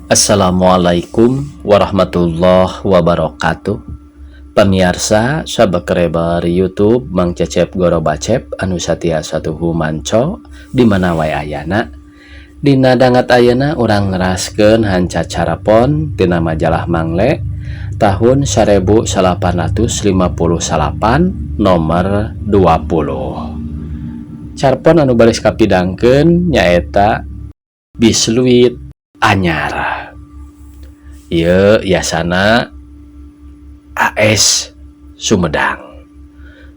Assalamualaikum warahmatullahi wabarakatuh. Pemirsa sabakrebar YouTube Mang Cecep Gorobacep anu satia satuhu manco di mana wae ayana. Dina dangat ayana urang ngeraskeun hanca carapon tina majalah Mangle tahun 1858 nomor 20. Carpon anu baris kapidangkeun nyaeta Bisluit anyar. Ieu yasana AS Sumedang.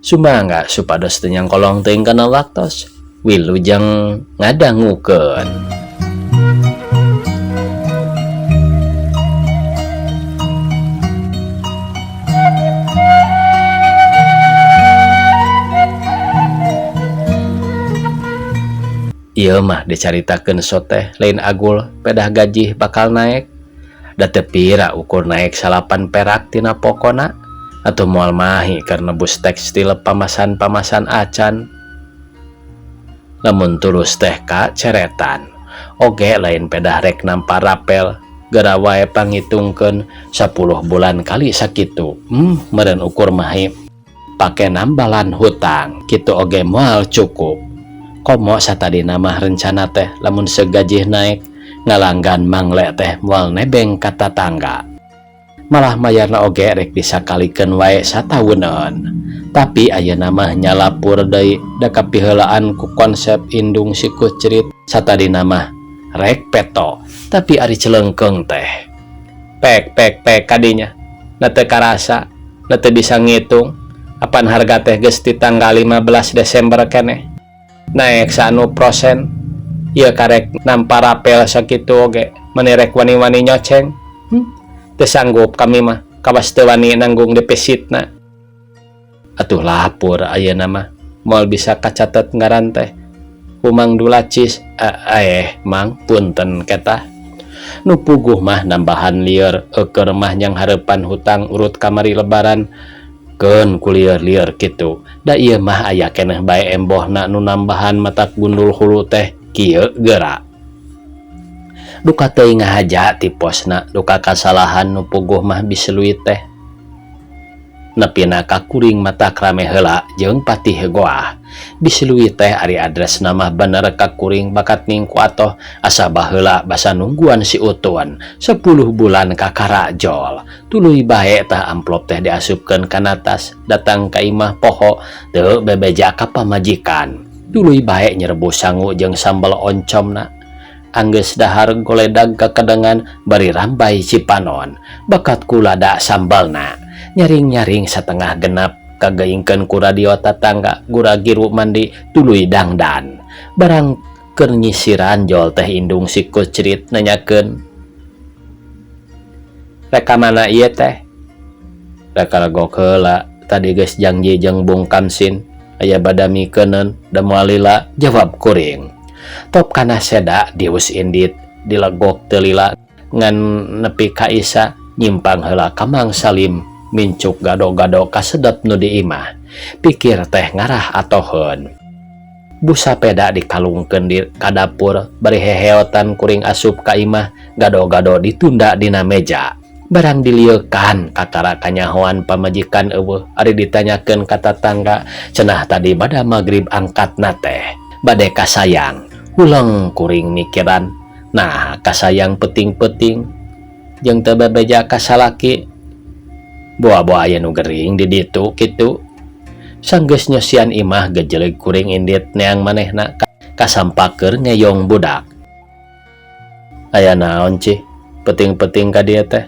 Sumangga supados teu nyangkolong teuing kana waktos. Wilujeng ngadangukeun. Ieu mah dicaritakeun soteh lain agul pedah gaji bakal naik. Da teu pira ukur naik 8 perak tina pokona atau moal mahi keur nebus tekstil pamasan-pamasan acan. Lamun tulus teh ka ceretan oge lain pedah rek nampa rapel gara wae pangitungkeun 10 bulan kali sakitu. Meureun ukur mahi pake nambalan hutang kitu oge moal cukup. Komo satadina mah rencana teh lamun segaji naik ngalanggan Mangle teh moal nebeng ka tatangga. Malah mayarna oge rek disakalikeun wae satawuneun. Tapi ayeuna mah nyalapur deui da kapiheulaan ku konsep indung si kucrit satadina mah rek peto. Tapi ari celengkeung teh pek kadinya na teu karasa, na teu bisa ngitung apan harga teh geus ti tanggal 15 Desember keneh. Naik sanu prosen ieu karek nampa rapel sakitu oge menirek wani-wani nyoceng. Teu sanggup kami mah kawas teu wani nanggung depesitna. Atuh lapur ayeuna mah moal bisa kacatet ngaran teh Mang Dulacis. Mang punten ketah nu puguh mah nambahan lieur keur mah nyang hareupan hutang urut kamari lebaran keun kulieur-lieur kitu. Da ieu mah aya keneh bae embohna nu nambahan matak gundul hulu teh kieu geura. Duka teuing ngahaja ti posna duka kasalahan nu puguh mah Bisluit teh. Nepina ka kuring matak rame heula jeung patih goah. Bisluit teh ari adres nama bener ka kuring bakat ningku atoh asa baheula basa nungguan si Utun 10 bulan ka karajol. Tuluy bae tah amplop teh diasupkeun kana tas datang ka imah poho teu bebeja ka pamajikan. Tuluy bae nyerebus sangu jeung sambal oncomna. Anggeus dahar goledag ka kadengan bari rambai cipanon bakat kulada sambalna. Nyaring-nyaring satengah genap kagaingkeun ku radio tatangga gura giru mandi tuluy dangdan. Barang keur nyisiran jol teh indung si kucrit nanyakeun, "Reka mana ieu teh?" "Reka legok heula, tadi geus janji jeung Bung Kamsin aya badami keuneun da moal lila," jawab kuring. Top kana seda dius indit dilegok teu lila ngan nepi ka Isa nyimpang heula ka Mang Salim mincuk gado-gado kasedep nu di imah. Pikir teh ngarah atoheun. Busa peda dikalungkeun di ka dapur bari heheotan kuring asup ka imah gado-gado ditunda dina meja. Barang dilieukan kakara kanyahoan pamajikan eueuh ari ditanyakeun ka tatangga cenah tadi bada magrib angkatna teh bade kasayang. Huleng kuring mikiran, nah kasayang peting-peting jeung teu bebeja ka salaki. Boa-boa aya nu gering di ditu kitu. Sanggeus nyosian imah gejeleg kuring indit neang manehna kasampaker ngeyong budak. "Aya naon cih peting-peting ka dieu teh?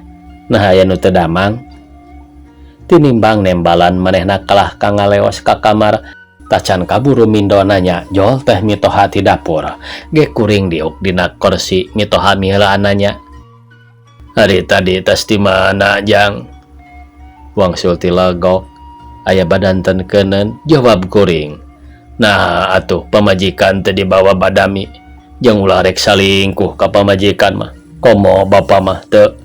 Nah aya nu teu damang?" Tinimbang nembalan manehna kalah kangaleos ka kamar tacan kaburu mindo nanya jol teh mitoha ti dapur. Ge kuring diuk dina kursi mitoha miheulaan nanya, "Hari tadi tos di mana Jang?" Wangsul ti legok aya badanten keuneun, jawab kuring. "Nah atuh pamajikan teu dibawa badami jeung ulah rek salingkuh ka pamajikan mah. Komo bapa mah teu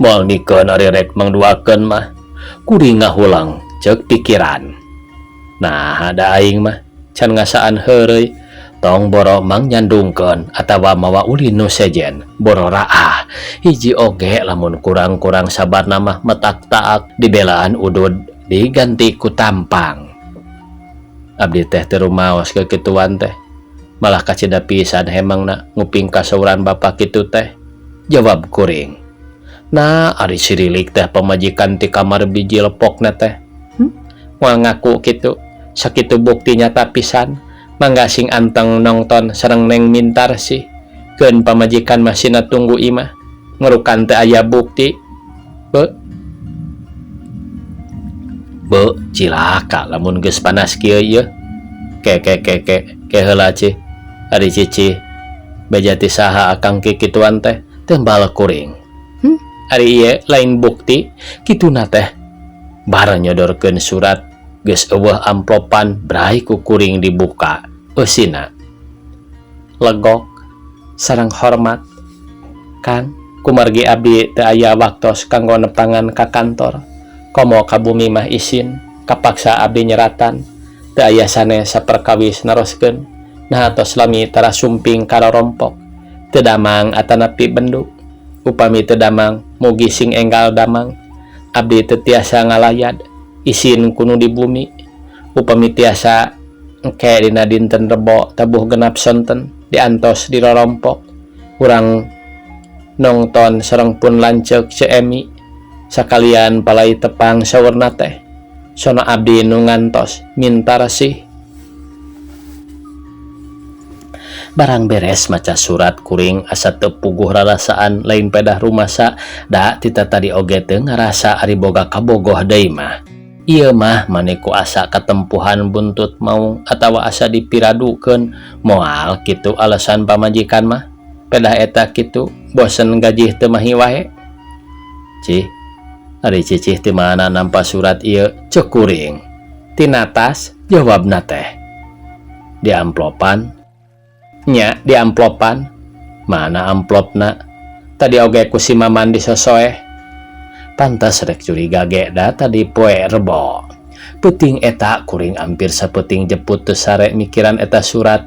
moal nikeun ari rek mangduakeun mah." Kuring ngahulang ceuk pikiran. Nah ada aing mah can ngasaan heureuy tong boro mang nyandungkeun atawa mawa ulin nu sejen boro raah hiji oge lamun kurang-kurang sabarna mah metak taak dibelaan udud diganti ku tampang. Abdi teh teu rumaos kekituan teh, malah kacida pisan hemangna nguping kasauran bapa kitu teh. Jawab kuring, nah ari sirilik teh pamajikan ti kamar biji lepokna teh. Moal ngaku kitu, sakitu bukti nyata pisan mangga sing anteng nongton sareng Neng Mintar sih. Keun pamajikan masina tunggu imah ngerukan teh aya bukti. Be cilaka lamun geus panas kieu ieu. Ke heula ci. Ari cici bejati saha akang kikituan teh tembal kuring. Ari ieu lain bukti kituna teh. Bara nyodorkeun surat geus eueuh amplopan brai ku kuring dibuka. Eusina legok sareng hormat. Kang, kumargi abdi teu aya waktos kanggo nepangan ka kantor. Komo ka bumi mah isin, kapaksa abdi nyeratan. Teu aya sanes saperkawis naroskeun. Nah tos lami tara sumping karorompok. Teu damang atanapi benduk. Upami teu damang mugi sing enggal damang. Abdi teu tiasa ngalayad isin kuno di bumi. Upami tiasa engke dina dinten Rebo tabuh genap sonten diantos di rorompok. Urang nongton sareng pun lanceuk ceemi sakalian palai tepang sawerna teh. Sono abdi nu ngantos Mintar sih. Barang beres maca surat kuring asa teu puguh rarasaan lain pedah rumasa da tita tadi oge teu ngarasa ari boga kabogoh deui mah. Ieu mah maneko asa katempuhan buntut maung atawa asa dipiradukeun moal kitu alasan pamajikan mah. Pedah eta kitu bosen gaji teu mahi wae. Cih, ari cicih ti mana nampa surat ieu ceuk kuring. Tina tas jawabna teh. Di amplopan. Nya di amplopan. Mana amplopna? Tadi oge ku si Maman disosoeh. Pantas rek curiga ge da tadi poe Rebo. Peuting eta kuring ampir sapeting jeput teu sare mikiran eta surat.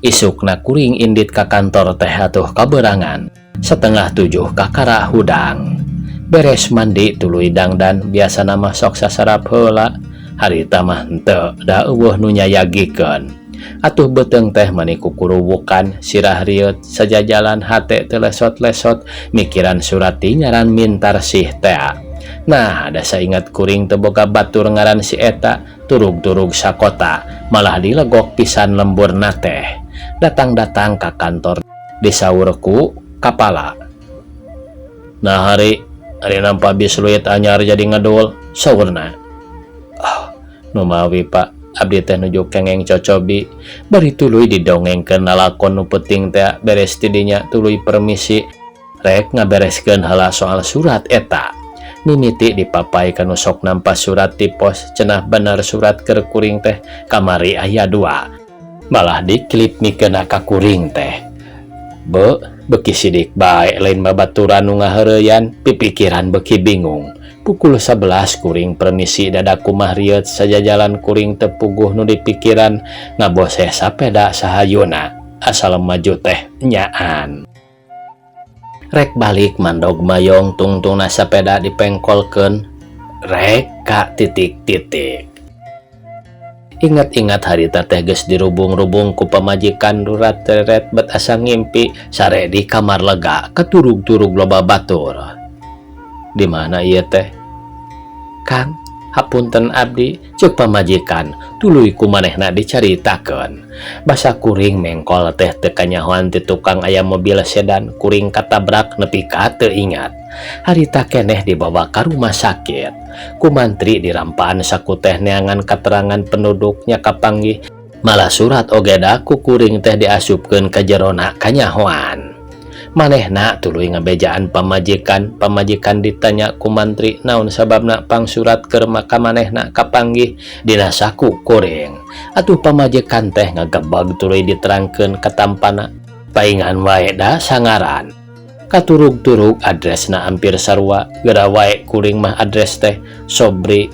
Isukna kuring indit ka kantor teh atuh kaberangan 6:30 ka kara hudang. Beres mandi tuluy dangdan biasa nama sok sasarap heula. Harita mah henteu da eueuh nu nyayagikeun. Atuh beteung teh maniku kuruwukan sirah riut sajajalan hate teu lesot-lesot mikiran surat ti ngaran Mintar sih teh. Nah, da saingat kuring teu boga batur ngaran si eta turug-turug sakota malah dilegok pisan lemburna teh. Datang-datang ka kantor disaurku kapala. Nah hari nampa bis luit anyar jadi ngedul saurna. Nu mawi Pak, abdi teh nuju kengeng cocobi bari tuluy didongengkeun lalakon nu peuting teh beres ti dinya tuluy permisi rek ngabereskeun heula soal surat eta. Mimiti dipapai kanu sok nampa surat ti pos cenah bener surat keur kuring teh kamari aya 2. Malah diklip mikeun ka kuring teh. Beki sidik bae lain babaturan nu ngaheureuyan pipikiran beki bingung. Pukul 11 kuring permisi dadaku mah rieuh sajajalan kuring teu puguh nu dipikiran ngaboseh sapeda sahayuna asal maju teh nyaan. Rek balik mandog mayong tungtungna sapeda dipengkolkeun rek ka titik-titik. Ingat-ingat harita teh geus dirubung-rubung ku pamajikan durat teret bet asa ngimpi sare di kamar lega keturug-turug loba batur. Di mana ieu teh? Kang, hapunten abdi ceuk pamajikan tuluy ku manehna dicaritakeun. Basa kuring mengkol teh teu kanyahoan ti tukang aya mobil sedan kuring katabrak nepi ka teu ingat. Harita keneh dibawa ka rumah sakit. Ku mantri dirampaan saku teh neangan keterangan penduduk nya kapanggih. Malah surat oge da ku kuring teh diasupkeun ka jerona kanyahoan. Manehna tuluy ngabejaan pamajikan ditanya ku mantri naon sababna pang surat keur ka manehna kapanggih dina saku kuring. Atuh pamajikan teh ngagebeg tuluy diterangkeun katampana. Paingan wae da sangaran. Katurug-turug adresna hampir sarua geura wae kuring mah adres teh Sobri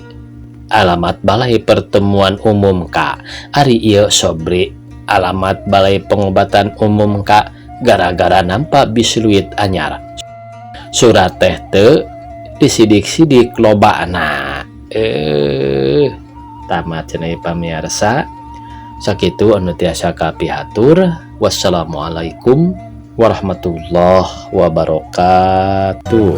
alamat Balai Pertemuan Umum ka ari ieu Sobri alamat Balai Pengobatan Umum Kak gara-gara nampak bisluit anyar. Surat teh teu disidik-sidik lobana. Tamat cenah pamirsa. Sakitu anu tiasa kapihatur. Wassalamualaikum warahmatullahi wabarakatuh.